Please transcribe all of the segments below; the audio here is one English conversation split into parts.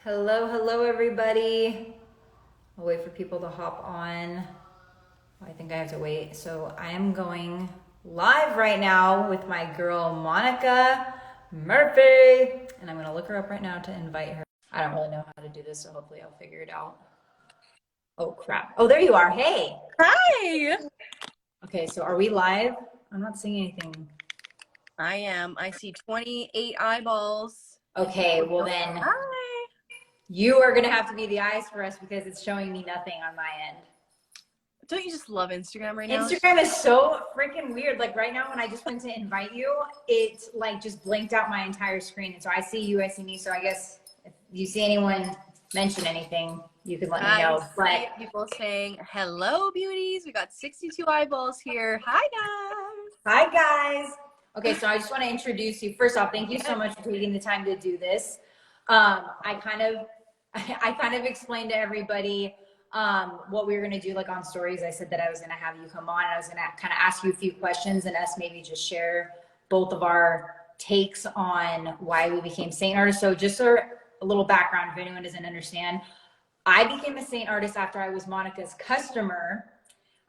Hello, everybody. I'll wait for people to hop on. I think I have to wait. So I am going live right now with my girl, Monica Murphy. And I'm going to look her up right now to invite her. I don't really know how to do this, so hopefully I'll figure it out. Oh, crap. Oh, there you are. Hey. Hi. Okay, so are we live? I'm not seeing anything. I am. I see 28 eyeballs. Okay, well then, Hi. you are going to have to be the eyes for us because it's showing me nothing on my end. Don't you just love Instagram right now? Instagram is so freaking weird. Like right now when I just went to invite you, it like just blinked out my entire screen. And so I see you, I see me. So I guess if you see anyone mention anything, you can let me know. But people saying, hello, beauties. We got 62 eyeballs here. Hi, guys. Hi, guys. Okay, so I just want to introduce you. First off, thank you so much for taking the time to do this. I kind of explained to everybody what we were going to do, like on stories. I said that I was going to have you come on and I was going to kind of ask you a few questions and us maybe just share both of our takes on why we became Saint artists. So just a little background if anyone doesn't understand. I became a Saint artist after I was Monica's customer.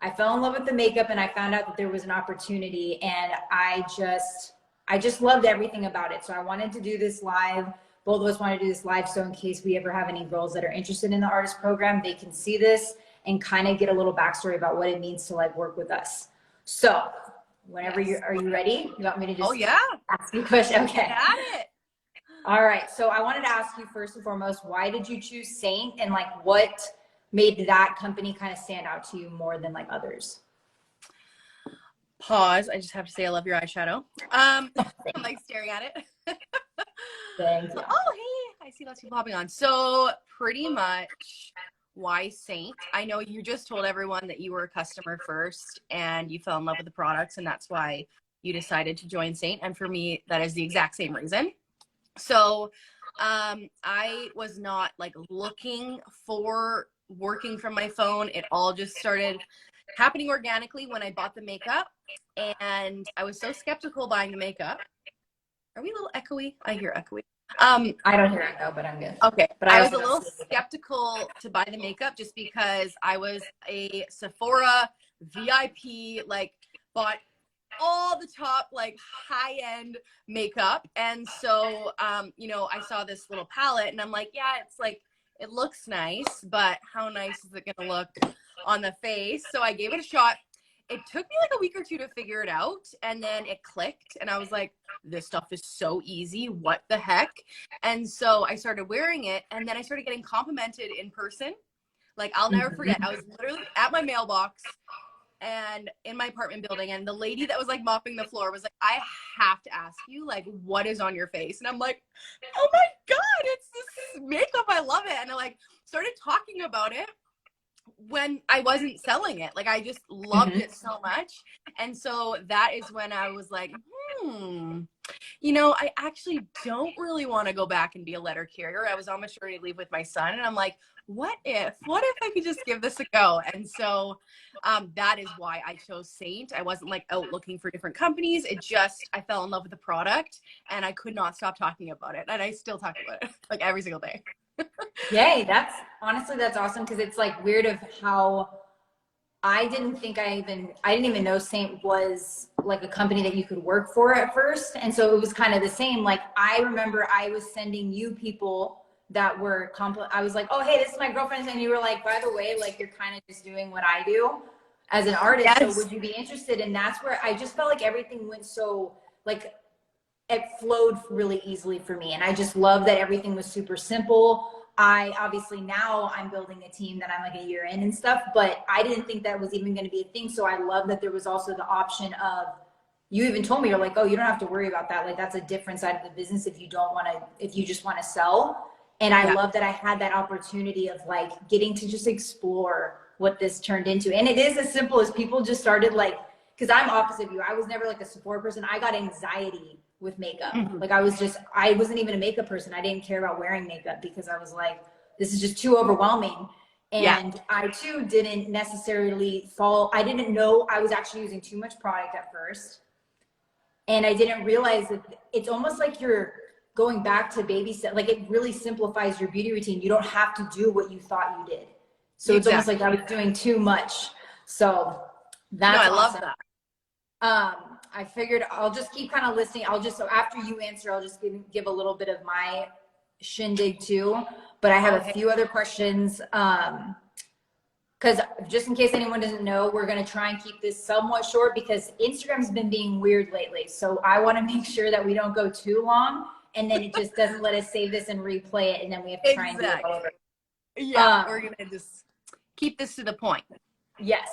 I fell in love with the makeup and I found out that there was an opportunity, and I just loved everything about it. So I wanted to do this live. Both of us want to do this live, so in case we ever have any girls that are interested in the artist program, they can see this and kind of get a little backstory about what it means to like work with us. So whenever are you ready? You want me to just ask you a question? Okay. Got it. All right. So I wanted to ask you first and foremost, why did you choose Saint, and like what made that company kind of stand out to you more than like others? Pause. I just have to say I love your eyeshadow. I'm like staring at it. Thank you. Oh, hey, I see lots of people hopping on. So pretty much why Saint? I know you just told everyone that you were a customer first and you fell in love with the products, and that's why you decided to join Saint. And for me, that is the exact same reason. So I was not like looking for working from my phone. It all just started happening organically when I bought the makeup, and I was so skeptical buying the makeup. Are we a little echoey? I hear echoey. I don't hear echo, but I'm good. Okay, but I was a little skeptical to buy the makeup just because I was a Sephora VIP, like bought all the top like high-end makeup, and so you know, I saw this little palette and I'm like, yeah, it's like it looks nice, but how nice is it gonna look on the face? So I gave it a shot. It took me like a week or two to figure it out, and then it clicked and I was like, this stuff is so easy, what the heck? And so I started wearing it, and then I started getting complimented in person. Like I'll never forget, I was literally at my mailbox and in my apartment building, and the lady that was like mopping the floor was like, I have to ask you, like, what is on your face? And I'm like, oh my god, it's this makeup, I love it. And I like started talking about it when I wasn't selling it. Like I just loved it so much. And so that is when I was like, you know, I actually don't really want to go back and be a letter carrier. I was on maternity leave with my son, and I'm like, what if I could just give this a go? And so that is why I chose Saint. I wasn't like out looking for different companies. It just, I fell in love with the product and I could not stop talking about it. And I still talk about it like every single day. Yay, that's awesome, because it's like weird of how I didn't even know Saint was like a company that you could work for at first. And so it was kind of the same. Like I remember I was sending you people that were I was like, oh, hey, this is my girlfriend. And you were like, by the way, like you're kind of just doing what I do as an artist. Yes. So would you be interested? And that's where I just felt like everything went so like it flowed really easily for me. And I just love that everything was super simple. I obviously now I'm building a team that I'm like a year in and stuff, but I didn't think that was even going to be a thing. So I love that there was also the option of, you even told me, you're like, oh, you don't have to worry about that. Like that's a different side of the business if you just want to sell. And I love that I had that opportunity of like getting to just explore what this turned into. And it is as simple as people just started like, because I'm opposite of you. I was never like a Sephora person. I got anxiety with makeup. Like I wasn't even a makeup person. I didn't care about wearing makeup because I was like, this is just too overwhelming. And I too didn't necessarily I didn't know I was actually using too much product at first. And I didn't realize that it's almost like going back to babysit, like it really simplifies your beauty routine. You don't have to do what you thought you did. So it's almost like I was doing too much. So that's I awesome. love that. I figured I'll just keep kind of listening. So after you answer, I'll just give a little bit of my shindig too. But I have a few other questions. Because just in case anyone doesn't know, we're going to try and keep this somewhat short because Instagram's been being weird lately. So I want to make sure that we don't go too long and then it just doesn't let us save this and replay it. And then we have to try and do it all over. Yeah, we're going to just keep this to the point. Yes.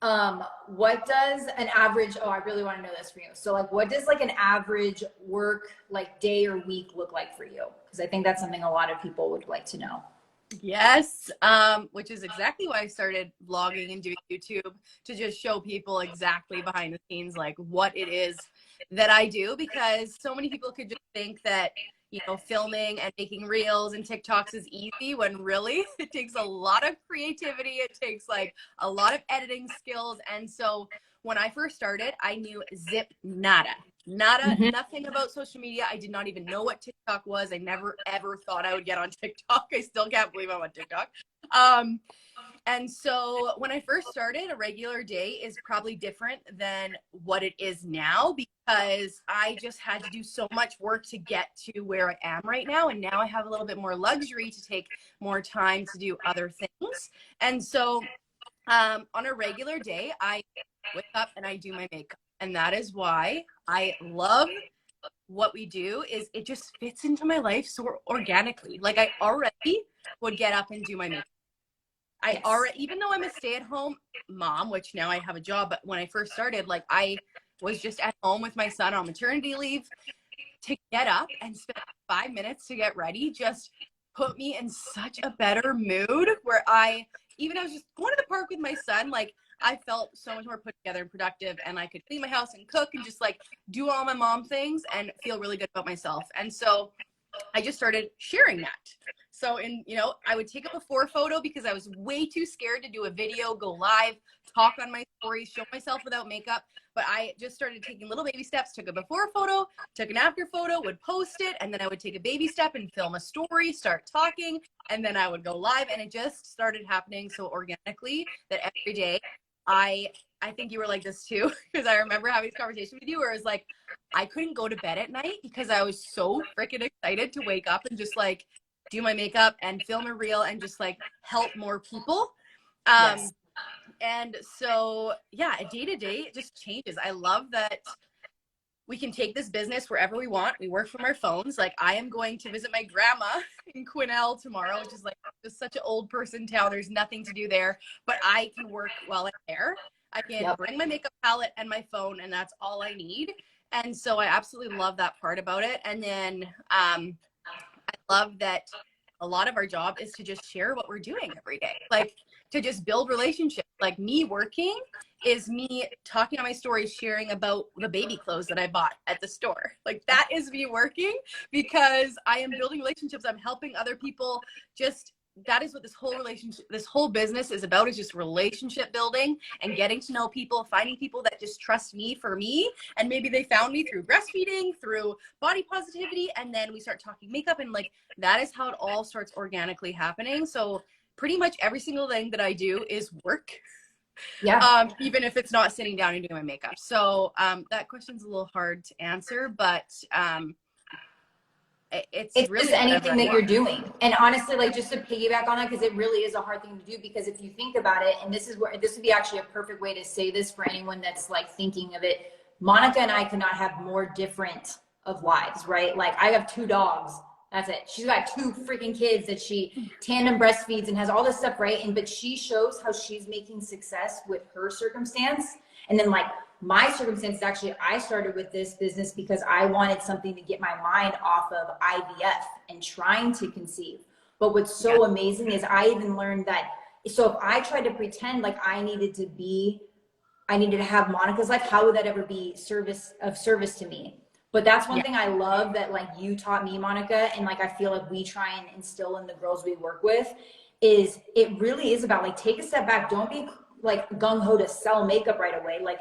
What does an average, I really want to know this for you. So like, what does like an average work like day or week look like for you? Because I think that's something a lot of people would like to know. Yes, which is exactly why I started vlogging and doing YouTube, to just show people exactly behind the scenes, like what it is that I do, because so many people could just think that, you know, filming and making reels and TikToks is easy, when really it takes a lot of creativity. It takes like a lot of editing skills. And so when I first started, I knew nada, nothing about social media. I did not even know what TikTok was. I never ever thought I would get on TikTok. I still can't believe I'm on TikTok. And so when I first started, a regular day is probably different than what it is now, because I just had to do so much work to get to where I am right now. And now I have a little bit more luxury to take more time to do other things. And so on a regular day, I wake up and I do my makeup. And that is why I love what we do. Is it just fits into my life so organically. Like I already would get up and do my makeup. Even though I'm a stay-at-home mom, which now I have a job, but when I first started, like I was just at home with my son on maternity leave. To get up and spend 5 minutes to get ready just put me in such a better mood, where I was just going to the park with my son, like I felt so much more put together and productive, and I could clean my house and cook and just like do all my mom things and feel really good about myself. And so I just started sharing that. So I would take a before photo because I was way too scared to do a video, go live, talk on my stories, show myself without makeup. But I just started taking little baby steps, took a before photo, took an after photo, would post it, and then I would take a baby step and film a story, start talking, and then I would go live. And it just started happening so organically that every day I think you were like this too, because I remember having this conversation with you where it was like, I couldn't go to bed at night because I was so freaking excited to wake up and just like do my makeup and film a reel and just like help more people. Yes. And so, yeah, day to day, it just changes. I love that we can take this business wherever we want. We work from our phones. Like I am going to visit my grandma in Quesnel tomorrow, which is like just such an old person town. There's nothing to do there, but I can work while I'm there. I can bring my makeup palette and my phone, and that's all I need. And so I absolutely love that part about it. And then I love that a lot of our job is to just share what we're doing every day, like to just build relationships. Like me working is me talking on my stories, sharing about the baby clothes that I bought at the store. Like that is me working, because I am building relationships. I'm helping other people. Just that is what this whole business is about, is just relationship building and getting to know people, finding people that just trust me for me. And maybe they found me through breastfeeding, through body positivity. And then we start talking makeup, and like, that is how it all starts organically happening. So pretty much every single thing that I do is work. Yeah. Even if it's not sitting down and doing my makeup. So that question's a little hard to answer, but it's really just anything that you're doing. And honestly, like just to piggyback on that, because it really is a hard thing to do, because if you think about it, and this would be actually a perfect way to say this for anyone that's like thinking of it, Monica and I could not have more different of lives, right? Like I have 2 dogs. That's it. She's got 2 freaking kids that she tandem breastfeeds and has all this stuff, right? But she shows how she's making success with her circumstance. And then like my circumstance, actually, I started with this business because I wanted something to get my mind off of IVF and trying to conceive. But what's so amazing is I even learned that, so if I tried to pretend like I needed to have Monica's life, how would that ever be of service to me? But that's one thing I love that like you taught me, Monica, and like I feel like we try and instill in the girls we work with, is it really is about like, take a step back. Don't be like gung-ho to sell makeup right away. Like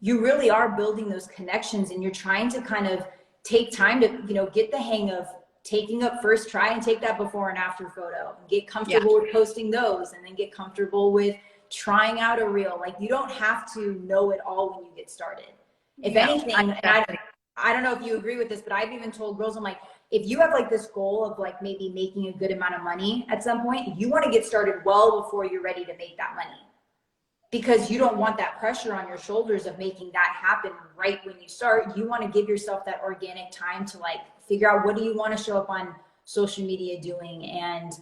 you really are building those connections, and you're trying to kind of take time to, you know, get the hang of taking up first, try and take that before and after photo, get comfortable with posting those, and then get comfortable with trying out a reel. Like, you don't have to know it all when you get started. If anything, and I don't know if you agree with this, but I've even told girls, I'm like, if you have like this goal of like maybe making a good amount of money at some point, you want to get started well before you're ready to make that money, because you don't want that pressure on your shoulders of making that happen right when you start. You want to give yourself that organic time to like figure out, what do you want to show up on social media doing, and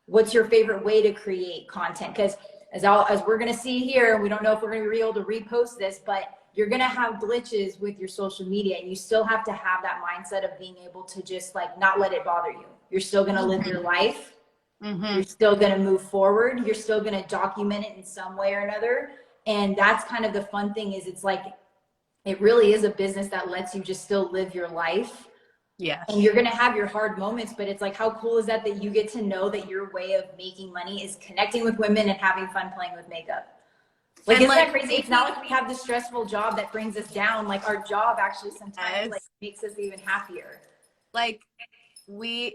what's your favorite way to create content? Because as we're going to see here, we don't know if we're going to be able to repost this, but you're going to have glitches with your social media, and you still have to have that mindset of being able to just like not let it bother you. You're still going to live your life. You're still going to move forward. You're still going to document it in some way or another. And that's kind of the fun thing, is it's like, it really is a business that lets you just still live your life. Yeah. And you're going to have your hard moments, but it's like, how cool is that, that you get to know that your way of making money is connecting with women and having fun playing with makeup. Like, isn't that crazy? It's not like we have this stressful job that brings us down. Like, our job actually sometimes like makes us even happier. Like, the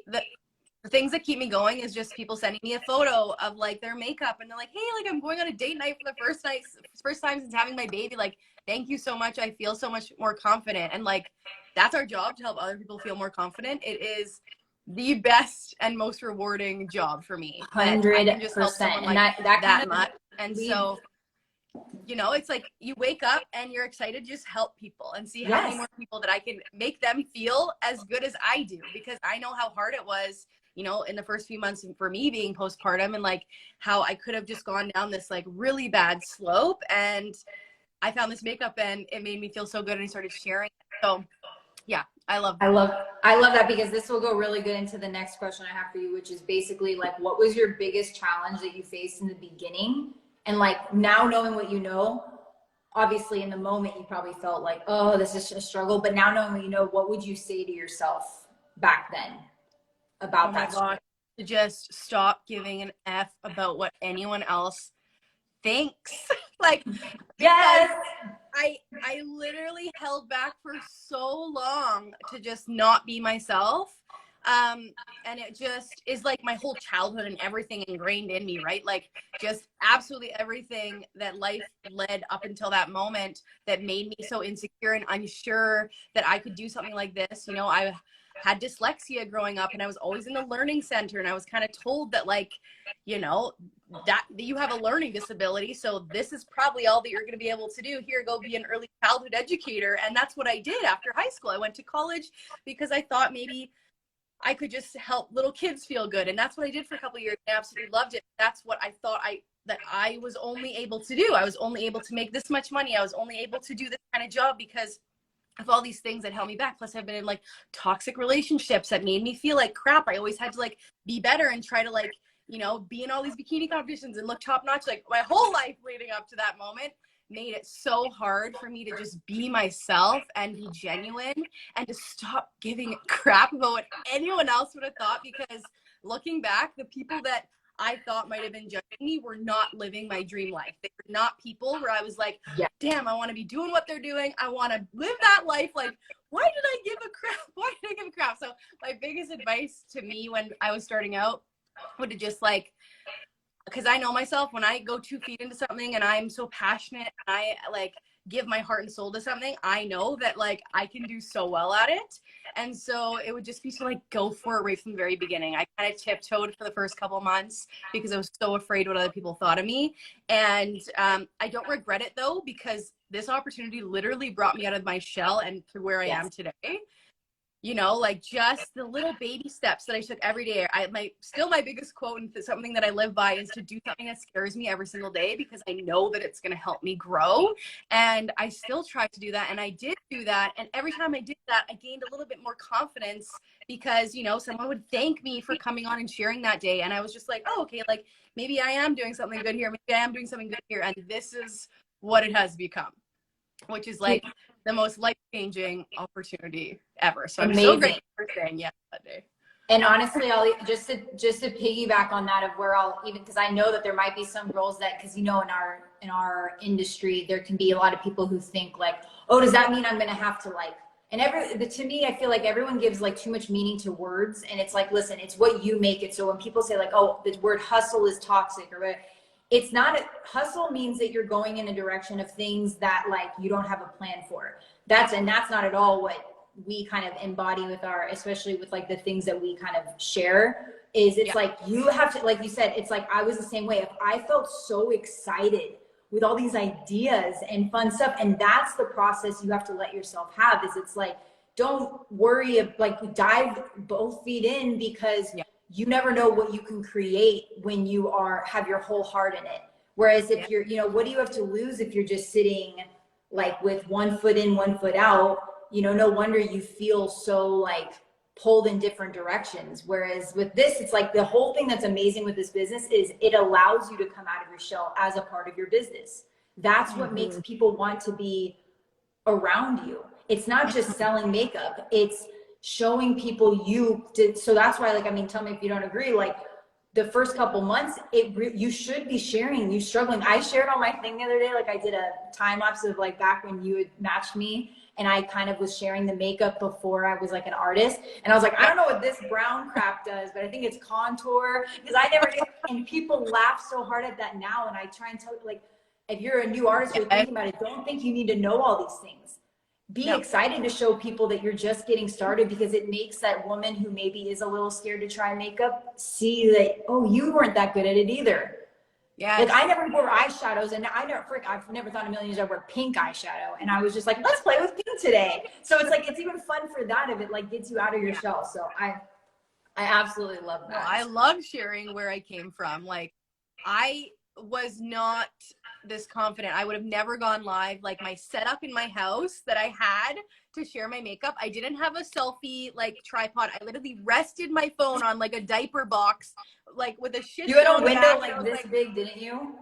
things that keep me going is just people sending me a photo of like their makeup, and they're like, hey, like, I'm going on a date night for the first time since having my baby. Like, thank you so much. I feel so much more confident. And like, that's our job, to help other people feel more confident. It is the best and most rewarding job for me. 100%. I can just help someone like that much. And so, you know, it's like you wake up and you're excited to just help people and see how many more people that I can make them feel as good as I do, because I know how hard it was, you know, in the first few months for me being postpartum, and like how I could have just gone down this like really bad slope. And I found this makeup and it made me feel so good, and I started sharing it. So yeah, I love that, because this will go really good into the next question I have for you, which is basically like, what was your biggest challenge that you faced in the beginning? And like, now knowing what you know, obviously in the moment you probably felt like, oh, this is a struggle, but now knowing what you know, what would you say to yourself back then about that? Oh my gosh, to just stop giving an F about what anyone else thinks. Like, yes, I literally held back for so long to just not be myself. And it just is like my whole childhood and everything ingrained in me, right? Like, just absolutely everything that life led up until that moment that made me so insecure and unsure that I could do something like this. You know, I had dyslexia growing up, and I was always in the learning center, and I was kind of told that, like, you know, that you have a learning disability, so this is probably all that you're going to be able to do. Here, go be an early childhood educator. And that's what I did after high school. I went to college because I thought maybe I could just help little kids feel good. And that's what I did for a couple of years. I absolutely loved it. That's what I thought that I was only able to do. I was only able to make this much money. I was only able to do this kind of job because of all these things that held me back. Plus, I've been in like toxic relationships that made me feel like crap. I always had to like be better and try to like, you know, be in all these bikini competitions and look top notch. Like, my whole life leading up to that moment made it so hard for me to just be myself and be genuine and to stop giving a crap about what anyone else would have thought. Because looking back, the people that I thought might have been judging me were not living my dream life. They were not people where I was like, damn, I want to be doing what they're doing. I want to live that life. Like, why did I give a crap? Why did I give a crap? So my biggest advice to me when I was starting out would have just like, because I know myself, when I go 2 feet into something and I'm so passionate and I like give my heart and soul to something, I know that like I can do so well at it. And so it would just be to like go for it right from the very beginning. I kind of tiptoed for the first couple months because I was so afraid what other people thought of me. And I don't regret it though, because this opportunity literally brought me out of my shell and to where I am today. You know, like just the little baby steps that I took every day. My biggest quote and something that I live by is to do something that scares me every single day, because I know that it's going to help me grow. And I still try to do that. And I did do that. And every time I did that, I gained a little bit more confidence because, you know, someone would thank me for coming on and sharing that day. And I was just like, oh, okay, like maybe I am doing something good here. Maybe I am doing something good here. And this is what it has become, which is like the most life-changing opportunity ever. So I'm so grateful for saying yes that day. And honestly, I'll just to piggyback on that, of where I'll even, because I know that there might be some girls that, because you know, in our industry, there can be a lot of people who think like, oh, does that mean I'm going to have to like And to me, I feel like everyone gives like too much meaning to words, and it's like, listen, it's what you make it. So when people say like, oh, the word hustle is toxic, or what, it's not. Hustle means that you're going in a direction of things that like you don't have a plan for. That's not at all what we kind of embody with our, especially with like the things that we kind of share. Is it's like you have to, like you said, it's like I was the same way. If I felt so excited with all these ideas and fun stuff, and that's the process you have to let yourself have, is it's like, don't worry, like dive both feet in, because you never know what you can create when you have your whole heart in it. Whereas if you're, you know, what do you have to lose if you're just sitting like with one foot in, one foot out? You know, no wonder you feel so like pulled in different directions. Whereas with this, it's like the whole thing that's amazing with this business is it allows you to come out of your shell as a part of your business. That's what makes people want to be around you. It's not just selling makeup, it's showing people you did. So that's why, like, I mean, tell me if you don't agree, like the first couple months, you should be sharing you struggling. I shared on my thing the other day, like I did a time lapse of like back when you had matched me, and I kind of was sharing the makeup before I was like an artist. And I was like, I don't know what this brown crap does, but I think it's contour, because I never did. And people laugh so hard at that now. And I try and tell, like, if you're a new artist, you're thinking about it, don't think you need to know all these things. Be excited to show people that you're just getting started, because it makes that woman who maybe is a little scared to try makeup see that, oh, you weren't that good at it either. Yeah. Like I never wore eyeshadows, and I've never thought in a million years I'd wear pink eyeshadow. And I was just like, let's play with pink today. So it's like, it's even fun for that if it like gets you out of your shell. So I absolutely love that. Well, I love sharing where I came from. Like I was not this confident. I would have never gone live. Like my setup in my house that I had to share my makeup, I didn't have a selfie like tripod. I literally rested my phone on like a diaper box, like with a shit. You had a window like this big, didn't you?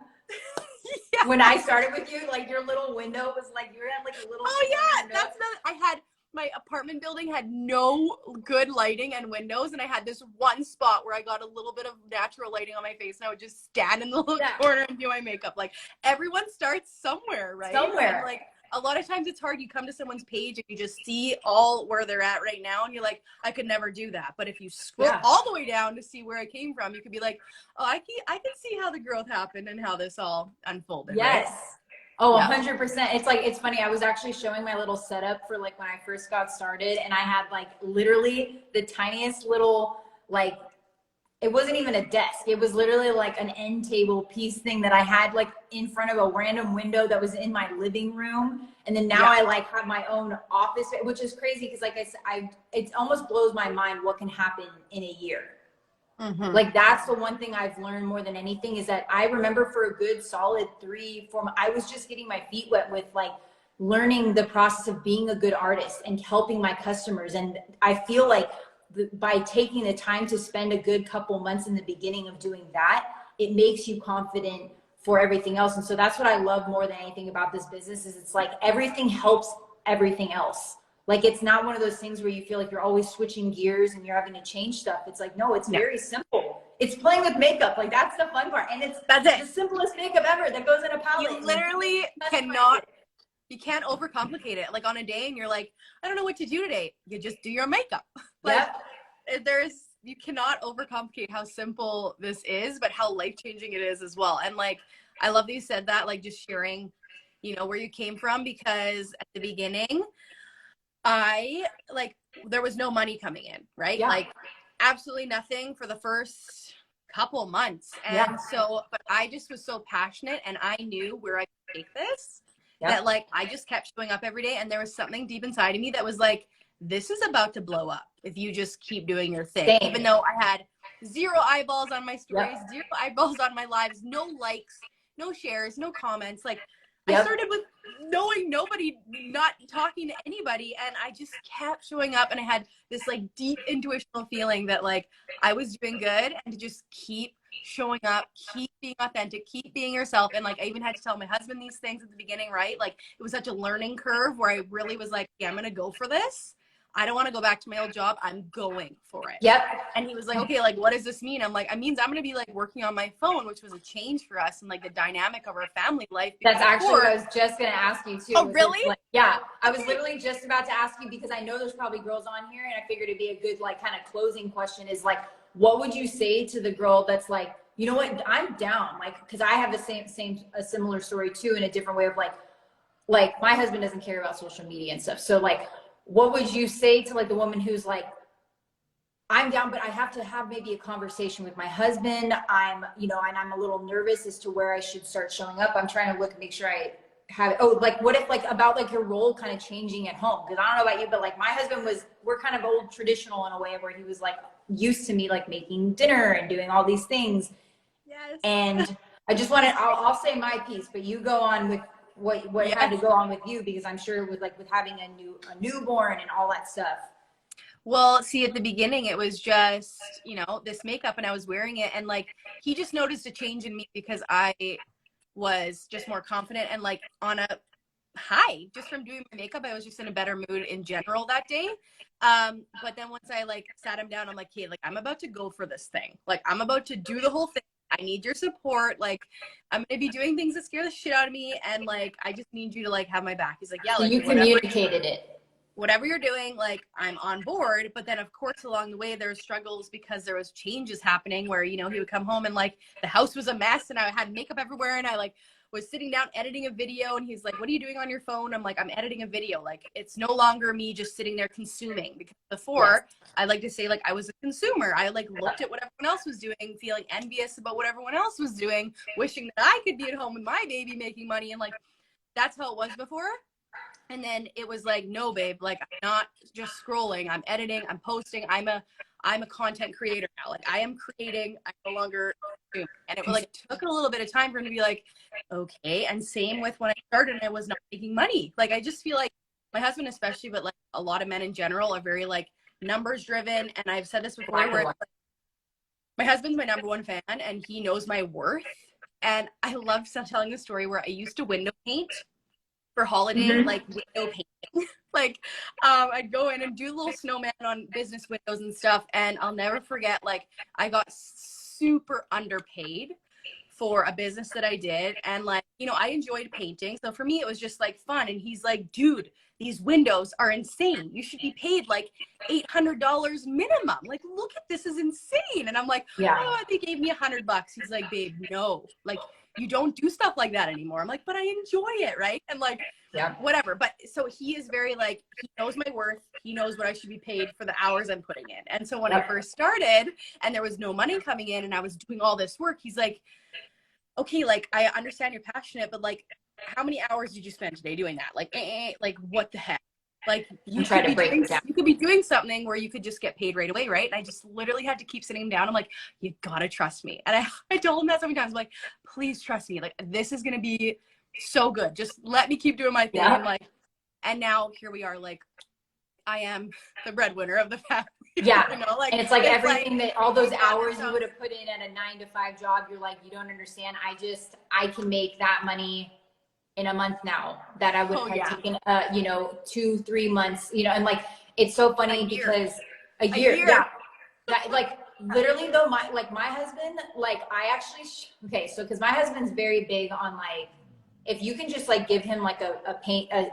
Yeah. When I started with you, like your little window was like, you had like a little. Oh yeah, window. That's not. I had, my apartment building had no good lighting and windows, and I had this one spot where I got a little bit of natural lighting on my face, and I would just stand in the little corner and do my makeup. Like everyone starts somewhere, right? Somewhere. And, like a lot of times it's hard. You come to someone's page and you just see all where they're at right now, and you're like, I could never do that. But if you scroll all the way down to see where I came from, you could be like, oh, I can see how the growth happened and how this all unfolded. Yes. Right? Oh, 100%. It's like, it's funny. I was actually showing my little setup for like when I first got started, and I had like literally the tiniest little, like, it wasn't even a desk. It was literally like an end table piece thing that I had like in front of a random window that was in my living room. And then now I like have my own office, which is crazy. Cause like I said, it almost blows my mind what can happen in a year. Like that's the one thing I've learned more than anything, is that I remember for a good solid 3-4 months, I was just getting my feet wet with like learning the process of being a good artist and helping my customers. And I feel like by taking the time to spend a good couple months in the beginning of doing that, it makes you confident for everything else. And so that's what I love more than anything about this business, is it's like everything helps everything else. Like, it's not one of those things where you feel like you're always switching gears and you're having to change stuff. It's like, no, it's very simple. It's playing with makeup. Like, that's the fun part. And that's the simplest makeup ever that goes in a palette. You literally you can't overcomplicate it. Like on a day and you're like, I don't know what to do today. You just do your makeup. Like you cannot overcomplicate how simple this is, but how life-changing it is as well. And like, I love that you said that, like just sharing, you know, where you came from, because at the beginning, there was no money coming in, right? Like absolutely nothing for the first couple months. And so, but I just was so passionate, and I knew where I could take this, that like, I just kept showing up every day. And there was something deep inside of me that was like, this is about to blow up if you just keep doing your thing. Even though I had 0 eyeballs on my stories, 0 eyeballs on my lives, no likes, no shares, no comments. Like I started with knowing nobody, not talking to anybody, and I just kept showing up, and I had this like deep intuitional feeling that like I was doing good, and to just keep showing up, keep being authentic, keep being yourself. And like I even had to tell my husband these things at the beginning, right? Like it was such a learning curve where I really was like, yeah, I'm gonna go for this. I don't want to go back to my old job. I'm going for it. Yep. And he was like, okay, like, what does this mean? I'm like, it means I'm going to be like working on my phone, which was a change for us and like the dynamic of our family life. That's actually what I was just going to ask you too. Oh, really? Like, yeah, I was literally just about to ask you, because I know there's probably girls on here, and I figured it'd be a good like kind of closing question is like, what would you say to the girl that's like, you know what, I'm down, like, because I have the a similar story too, in a different way of like my husband doesn't care about social media and stuff. So like, what would you say to like the woman who's like, I'm down, but I have to have maybe a conversation with my husband. I'm, you know, and I'm a little nervous as to where I should start showing up. I'm trying to look, make sure I have, oh, like what if like about like your role kind of changing at home? Cause I don't know about you, but like my husband we're kind of old traditional in a way where he was like used to me like making dinner and doing all these things. Yes. And I just wanted, I'll say my piece, but you go on with what Yes. had to go on with you, because I'm sure with like with having a newborn and all that stuff. Well, see, at the beginning, it was just, you know, this makeup, and I was wearing it, and like he just noticed a change in me because I was just more confident and like on a high just from doing my makeup. I was just in a better mood in general that day. But then once I like sat him down, I'm like, hey, like I'm about to go for this thing. Like I'm about to do the whole thing. I need your support. Like I'm gonna be doing things that scare the shit out of me, and like I just need you to like have my back. He's like, yeah, So like you communicated it. Whatever you're doing, like I'm on board. But then of course along the way there was struggles because there was changes happening where, you know, he would come home and like the house was a mess and I had makeup everywhere, and I like was sitting down editing a video, and he's like, what are you doing on your phone? I'm like, I'm editing a video. Like it's no longer me just sitting there consuming, because before I like to say like I was a consumer. I like looked at what everyone else was doing, feeling envious about what everyone else was doing, wishing that I could be at home with my baby making money, and like that's how it was before. And then it was like, no, babe, like I'm not just scrolling. I'm editing. I'm posting. I'm a content creator now. Like I am creating. I no longer consume. And it like took a little bit of time for him to be like, okay. And same with when I started, I was not making money. Like I just feel like my husband especially, but like a lot of men in general are very like numbers driven. And I've said this before, where like, my husband's my number one fan and he knows my worth. And I love telling the story where I used to window paint for holiday, like window painting. Like I'd go in and do a little snowman on business windows and stuff. And I'll never forget, like I got super underpaid for a business that I did. And like, you know, I enjoyed painting. So for me, it was just like fun. And he's like, dude, these windows are insane. You should be paid like $800 minimum. Like, look at this is insane. And I'm like, yeah. Oh, they gave me $100. He's like, babe, no, like you don't do stuff like that anymore. I'm like, but I enjoy it, right? And like, whatever. But so he is very like, he knows my worth. He knows what I should be paid for the hours I'm putting in. And so when I first started and there was no money coming in and I was doing all this work, he's like, okay, like I understand you're passionate, but like, how many hours did you spend today doing that? Like what the heck? Like you could be doing something where you could just get paid right away, right? And I just literally had to keep sitting him down. I'm like, you gotta trust me. And I told him that so many times. I'm like, please trust me. Like this is gonna be so good. Just let me keep doing my thing. And like, and now here we are. Like, I am the breadwinner of the family. Yeah, you know, like, and it's like everything that all those hours you would have put in at a 9-to-5 job. You're like, you don't understand. I can make that money in a month now that I would have taken, you know, 2-3 months, you know, and like, it's so funny because a year. Yeah. That, like literally though, my husband, like I actually, okay. So, cause my husband's very big on like, if you can just like give him like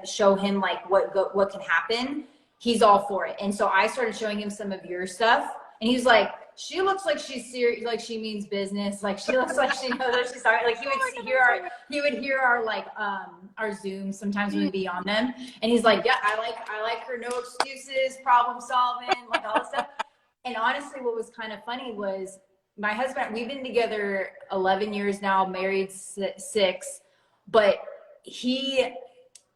show him like what can happen, he's all for it. And so I started showing him some of your stuff and he's like, she looks like she's serious, like she means business. Like she looks like she knows what she's talking. Like he would hear our like our Zooms sometimes when we'd be on them, and he's like, yeah, I like her, no excuses, problem solving, like all this stuff. And honestly, what was kind of funny was my husband. We've been together 11 years now, married 6, but he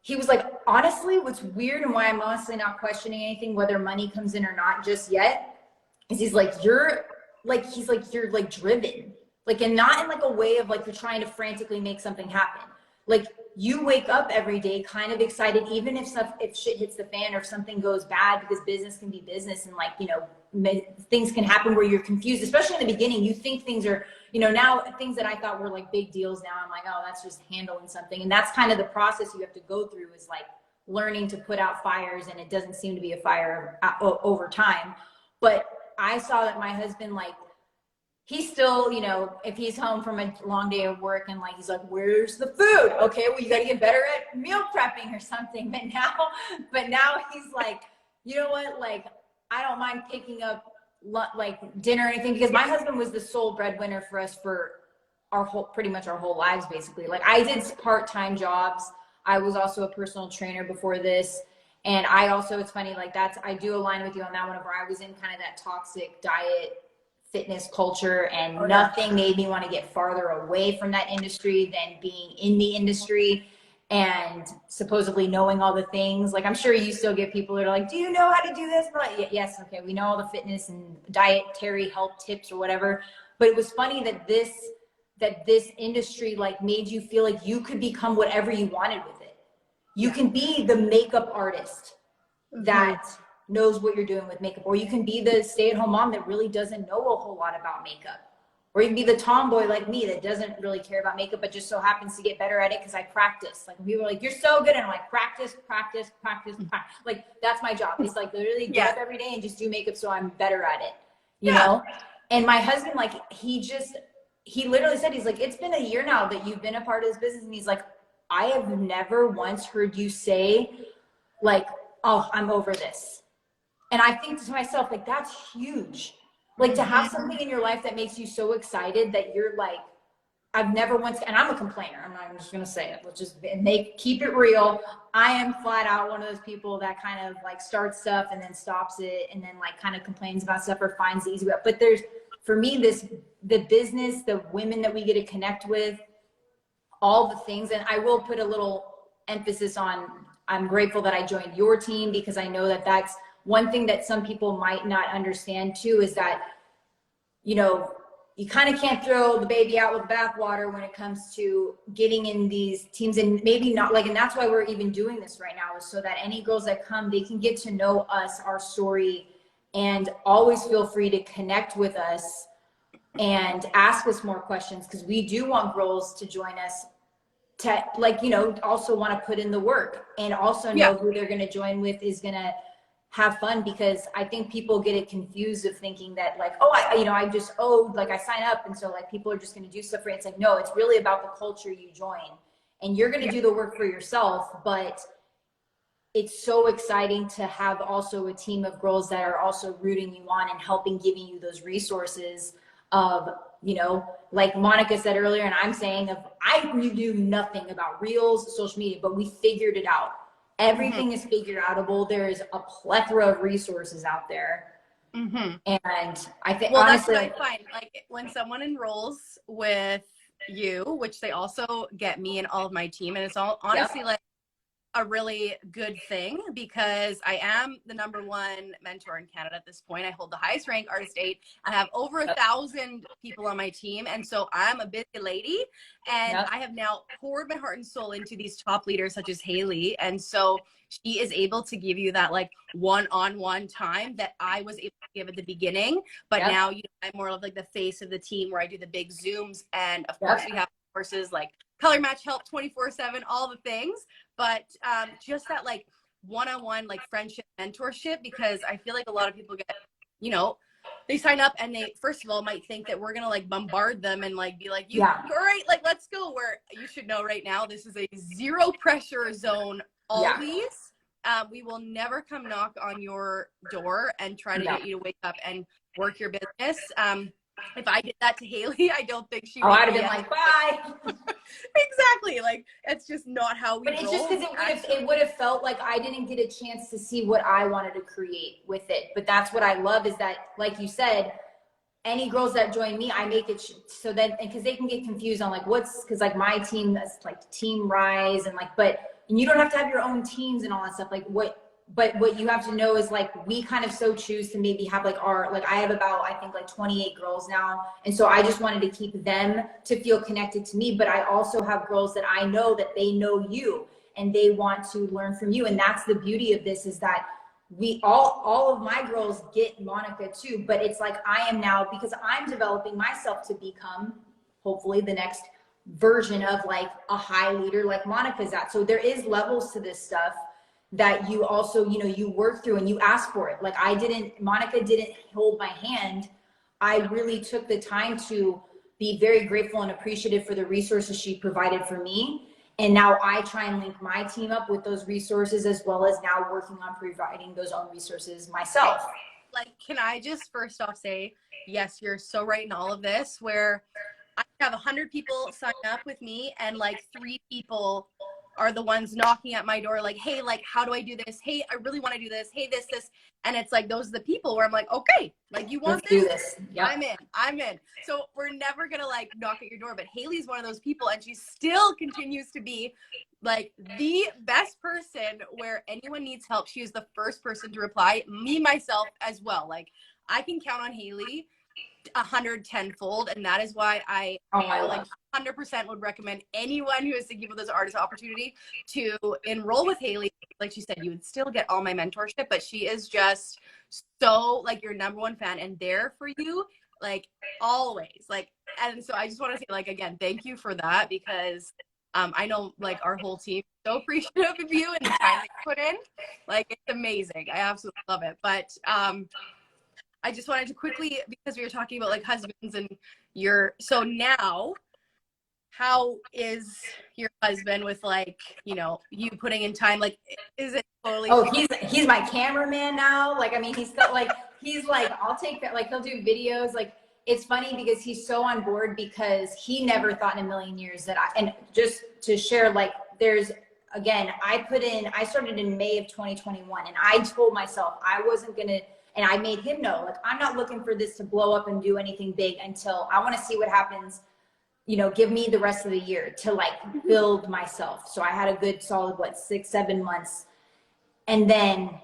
was like, honestly, what's weird and why I'm honestly not questioning anything, whether money comes in or not just yet. Is he's like, you're driven, like, and not in like a way of like, you're trying to frantically make something happen. Like you wake up every day kind of excited, even if shit hits the fan or if something goes bad, because business can be business. And like, you know, things can happen where you're confused, especially in the beginning. You think things are, you know, now things that I thought were like big deals. Now I'm like, oh, that's just handling something. And that's kind of the process you have to go through, is like learning to put out fires, and it doesn't seem to be a fire over time. But I saw that my husband, like, he's still, you know, if he's home from a long day of work and like, he's like, where's the food? Okay, well, you got to get better at meal prepping or something. But now he's like, you know what? Like, I don't mind picking up like dinner or anything, because my husband was the sole breadwinner for us for pretty much our whole lives, basically. Like, I did part-time jobs. I was also a personal trainer before this. And I also, it's funny, like, I do align with you on that one, where I was in kind of that toxic diet fitness culture, and nothing made me want to get farther away from that industry than being in the industry and supposedly knowing all the things. Like, I'm sure you still get people that are like, do you know how to do this? We're like, yes, okay, we know all the fitness and dietary health tips or whatever. But it was funny that this industry like made you feel like you could become whatever you wanted with it. You can be the makeup artist that knows what you're doing with makeup, or you can be the stay-at-home mom that really doesn't know a whole lot about makeup, or you can be the tomboy like me that doesn't really care about makeup but just so happens to get better at it because I practice. Like, people are like, you're so good, and I'm like, practice. Like, that's my job. It's like literally get up every day and just do makeup so I'm better at it, you know. And my husband, like, he literally said, he's like, it's been a year now that you've been a part of this business, and he's like, I have never once heard you say like, oh, I'm over this. And I think to myself, like, that's huge. Like, to have something in your life that makes you so excited that you're like, I've never once, and I'm a complainer. I'm just going to say it, which is, and they keep it real. I am flat out one of those people that kind of like starts stuff and then stops it, and then like kind of complains about stuff or finds the easy way. But for me, the business, the women that we get to connect with, all the things, and I will put a little emphasis on, I'm grateful that I joined your team, because I know that that's one thing that some people might not understand too, is that, you know, you kind of can't throw the baby out with bathwater when it comes to getting in these teams, and maybe not like, and that's why we're even doing this right now, is so that any girls that come, they can get to know us, our story, and always feel free to connect with us and ask us more questions, because we do want girls to join us to, like, you know, also want to put in the work, and also know who they're going to join with is going to have fun. Because I think people get it confused of thinking that like, oh, I just, like, I sign up and so like people are just going to do stuff for it. It's like, no, it's really about the culture you join, and you're going to do the work for yourself. But it's so exciting to have also a team of girls that are also rooting you on and helping, giving you those resources of, you know, like Monica said earlier, and I'm saying, I knew nothing about Reels, social media, but we figured it out. Everything is figure outable. There is a plethora of resources out there. And I think, well, honestly, that's what I find. Like, when someone enrolls with you, which they also get me and all of my team, and it's all honestly like a really good thing, because I am the #1 mentor in Canada at this point. I hold the highest rank, Artist 8. I have over 1,000 people on my team, and so I'm a busy lady, and I have now poured my heart and soul into these top leaders such as Haley, and so she is able to give you that like one-on-one time that I was able to give at the beginning. But now, you know, I'm more of like the face of the team, where I do the big Zooms, and of course we have courses like Color Match Help 24/7, all the things. But just that like one-on-one like friendship, mentorship, because I feel like a lot of people get, you know, they sign up and they first of all might think that we're gonna like bombard them and like be like, you all right, like let's go. Where you should know right now, this is a zero pressure zone always. We will never come knock on your door and try to get you to wake up and work your business. If I did that to Haley, I don't think she would. I'd have been like, bye. Exactly. Like, it's just not how we But it's just because it would have felt like I didn't get a chance to see what I wanted to create with it. But that's what I love, is that, like you said, any girls that join me, I make it so that, because they can get confused on like because like my team, that's like Team Rise, and like, and you don't have to have your own teams and all that stuff. But what you have to know is like, we kind of so choose to maybe have like I have about, I think like 28 girls now. And so I just wanted to keep them to feel connected to me. But I also have girls that I know that they know you and they want to learn from you. And that's the beauty of this, is that we all of my girls get Monica too. But it's like, I am now, because I'm developing myself to become hopefully the next version of like a high leader like Monica's at. So there is levels to this stuff that you also, you know, you work through and you ask for it. Like Monica didn't hold my hand. I really took the time to be very grateful and appreciative for the resources she provided for me. And now I try and link my team up with those resources, as well as now working on providing those own resources myself. Like, can I just first off say, yes, you're so right in all of this, where I have 100 people sign up with me and like 3 people are the ones knocking at my door like, hey, like, how do I do this? Hey, I really want to do this. Hey, this. And it's like, those are the people where I'm like, okay, like, you want Let's do this? Yep. I'm in. So we're never going to like knock at your door, but Haley's one of those people, and she still continues to be like the best person where anyone needs help. She is the first person to reply, me, myself as well. Like, I can count on Haley 110-fold, and that is why I like 100% would recommend anyone who is thinking of this artist opportunity to enroll with Haley. Like she said, you would still get all my mentorship, but she is just so like your number one fan and there for you, like always. Like, and so I just want to say, like, again, thank you for that, because I know like our whole team is so appreciative of you and the time that you put in. Like, it's amazing. I absolutely love it. But I just wanted to quickly, because we were talking about like husbands and so now, how is your husband with like, you know, you putting in time? Like, is it totally? Oh, he's my cameraman now. Like, I mean, he's like, I'll take that. Like, he'll do videos. Like, it's funny because he's so on board, because he never thought in a million years that and just to share, like, again, I started in May of 2021, and I told myself I wasn't going to, and I made him know, like, I'm not looking for this to blow up and do anything big until I want to see what happens. You know, give me the rest of the year to like build myself. So I had a good solid, 6-7 months. And then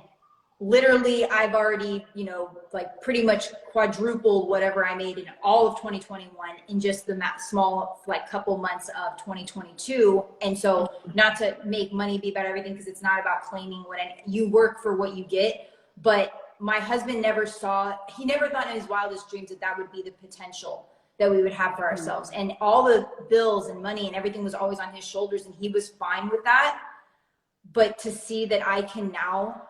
literally I've already, you know, like pretty much quadrupled whatever I made in all of 2021 in just the small, like, couple months of 2022. And so, not to make money be about everything, because it's not about claiming you work for what you get. But my husband he never thought in his wildest dreams that would be the potential that we would have for ourselves. And all the bills and money and everything was always on his shoulders, and he was fine with that. But to see that I can now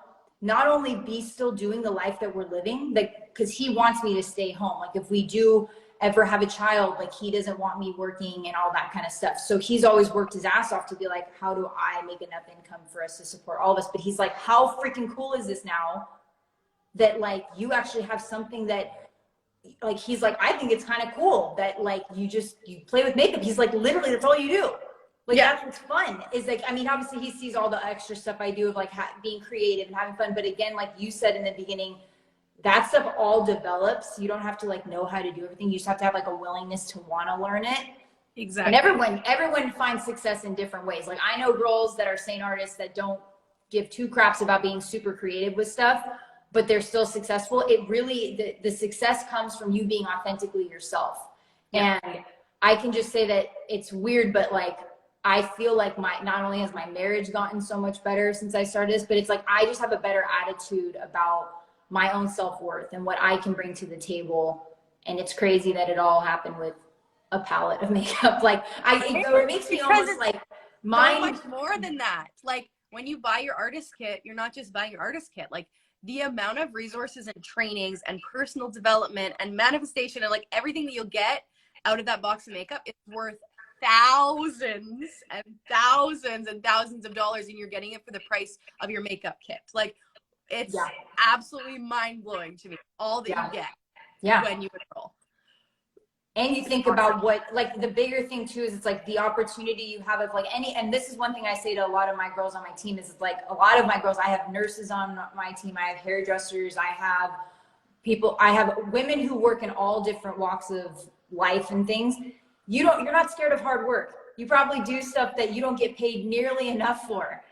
not only be still doing the life that we're living, like, because he wants me to stay home. Like, if we do ever have a child, like, he doesn't want me working and all that kind of stuff. So he's always worked his ass off to be like, how do I make enough income for us to support all of us? But he's like, how freaking cool is this now that, like, you actually have something that, like, he's like, I think it's kind of cool that, like, you play with makeup. He's like, literally, that's all you do. Like, yeah. That's what's fun, is like, I mean, obviously he sees all the extra stuff I do of like being creative and having fun. But again, like you said in the beginning, that stuff all develops. You don't have to like know how to do everything. You just have to have like a willingness to want to learn it. Exactly. And everyone finds success in different ways. Like, I know girls that are SEINT artists that don't give 2 craps about being super creative with stuff, but they're still successful. It really, the success comes from you being authentically yourself. Yeah. And I can just say that it's weird, but like, I feel like not only has my marriage gotten so much better since I started this, but it's like, I just have a better attitude about my own self-worth and what I can bring to the table. And it's crazy that it all happened with a palette of makeup. Like, it makes me almost like so much more than that. Like, when you buy your artist kit, you're not just buying your artist kit. Like, the amount of resources and trainings and personal development and manifestation and like everything that you'll get out of that box of makeup is worth thousands and thousands and thousands of dollars, and you're getting it for the price of your makeup kit. Like, it's absolutely mind-blowing to me, all that you get when you enroll. And you think about what, like, the bigger thing too is, it's like the opportunity you have of like and this is one thing I say to a lot of my girls on my team, is like, a lot of my girls, I have nurses on my team, I have hairdressers, I have women who work in all different walks of life and things. You're not scared of hard work. You probably do stuff that you don't get paid nearly enough for.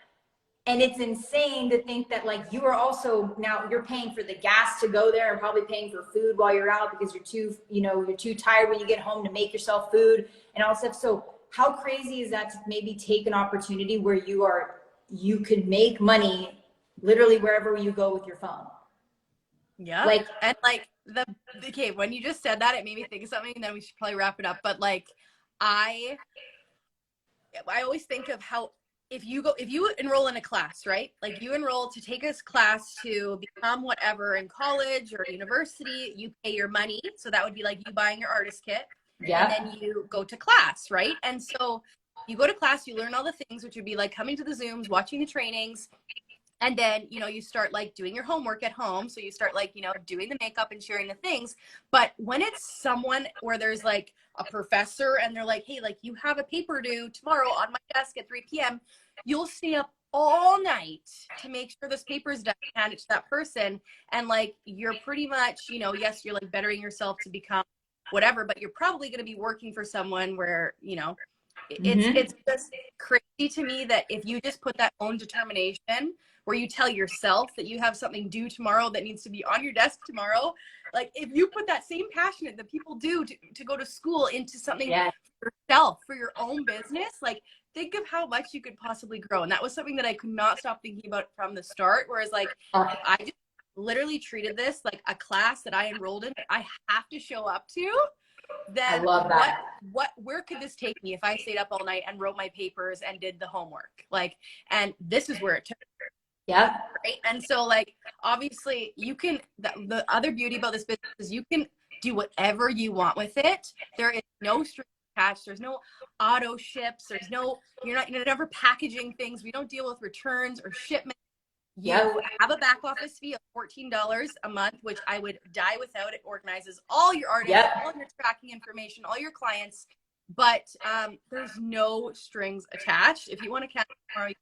And it's insane to think that, like, you are also, now you're paying for the gas to go there and probably paying for food while you're out, because you're too tired when you get home to make yourself food and all stuff. So how crazy is that to maybe take an opportunity where you could make money literally wherever you go with your phone? Yeah. Like, and like okay, when you just said that, it made me think of something, and then we should probably wrap it up. But like, I always think of how if you enroll in a class, right? Like you enroll to take a class to become whatever in college or university, you pay your money. So that would be like you buying your artist kit. Yeah. And then you go to class, right? And so you go to class, you learn all the things, which would be like coming to the Zooms, watching the trainings. And then, you know, you start like doing your homework at home. So you start like, you know, doing the makeup and sharing the things. But when it's someone where there's like a professor and they're like, hey, like you have a paper due tomorrow on my desk at 3 p.m., you'll stay up all night to make sure this paper's done, hand it to that person. And like, you're pretty much, you know, yes, you're like bettering yourself to become whatever, but you're probably going to be working for someone where, you know, it's just crazy to me that if you just put that own determination where you tell yourself that you have something due tomorrow that needs to be on your desk tomorrow, like if you put that same passion that people do to go to school into something for yourself, for your own business, like think of how much you could possibly grow. And that was something that I could not stop thinking about from the start, whereas like I just literally treated this like a class that I enrolled in, I have to show up to. Then I love that. where could this take me if I stayed up all night and wrote my papers and did the homework? Like, and this is where it took me. Yeah. Right. And so like, obviously you can, the other beauty about this business is you can do whatever you want with it. There is no string attached. There's no auto ships. There's no, you're never packaging things. We don't deal with returns or shipments. You have a back office fee of $14 a month, which I would die without. It organizes all your artists, all your tracking information, all your clients, but there's no strings attached. If you want to cancel tomorrow,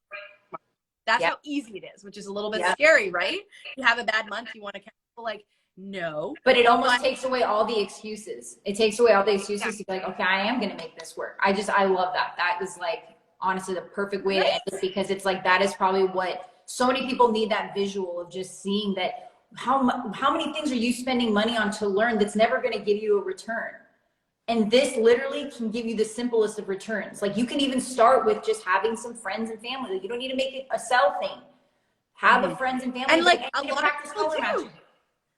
that's how easy it is, which is a little bit scary, right? You have a bad month, you want to cancel, like, no. But it almost takes away all the excuses. It takes away all the excuses to be like, okay, I am going to make this work. I love that. That is like, honestly, the perfect way to end it, because it's like, that is probably what so many people need, that visual of just seeing that how many things are you spending money on to learn that's never going to give you a return. And this literally can give you the simplest of returns. Like you can even start with just having some friends and family. Like you don't need to make it a sell thing. Have a friends and family. And like a lot of people do.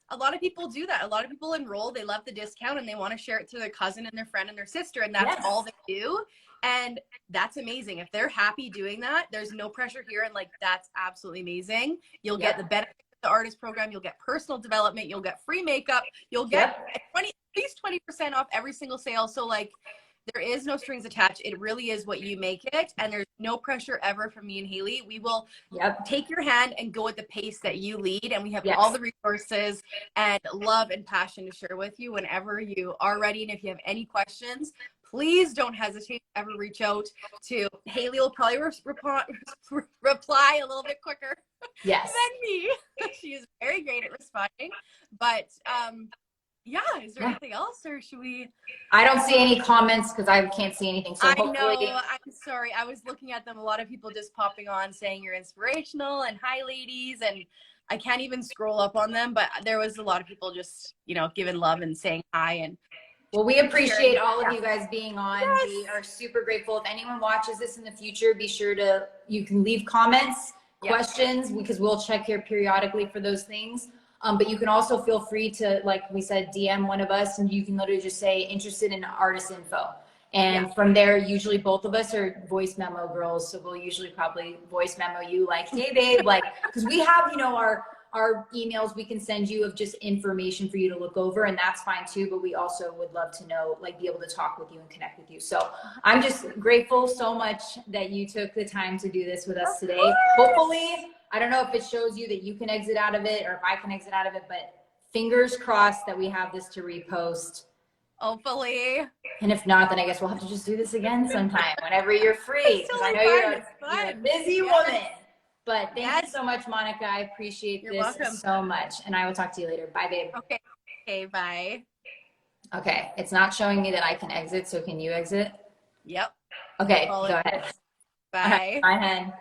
A lot of people do that. A lot of people enroll, they love the discount and they want to share it to their cousin and their friend and their sister, and that's all they do. And that's amazing. If they're happy doing that, there's no pressure here. And like, that's absolutely amazing. You'll get the benefit of the artist program. You'll get personal development. You'll get free makeup. You'll get at least 20% off every single sale. So like, there is no strings attached. It really is what you make it. And there's no pressure ever from me and Haley. We will take your hand and go at the pace that you lead. And we have all the resources and love and passion to share with you whenever you are ready. And if you have any questions, please don't hesitate to ever reach out to Haley. Will probably reply a little bit quicker than me. She is very great at responding. But is there anything else, or should we? I don't see any comments because I can't see anything. So I know. I'm sorry. I was looking at them. A lot of people just popping on saying you're inspirational and hi, ladies, and I can't even scroll up on them. But there was a lot of people just, you know, giving love and saying hi. And well, we appreciate all of you guys being on. We are super grateful. If anyone watches this in the future, be sure to, you can leave comments, questions, because we'll check here periodically for those things. But you can also feel free to, like we said, DM one of us, and you can literally just say interested in artist info. And from there, usually both of us are voice memo girls. So we'll usually probably voice memo you like, hey babe, like, because we have, you know, our emails we can send you of just information for you to look over, and that's fine too. But we also would love to know, like, be able to talk with you and connect with you. So I'm just grateful so much that you took the time to do this with us today. Hopefully, I don't know if it shows you that you can exit out of it or if I can exit out of it, but fingers crossed that we have this to repost. Hopefully. And if not, then I guess we'll have to just do this again sometime whenever you're free. Because I know you're a busy woman. But thank you so much, Monica. I appreciate this so much. And I will talk to you later. Bye, babe. Okay, bye. Okay, it's not showing me that I can exit, so can you exit? Yep. Okay, go ahead. Bye. Bye, hen.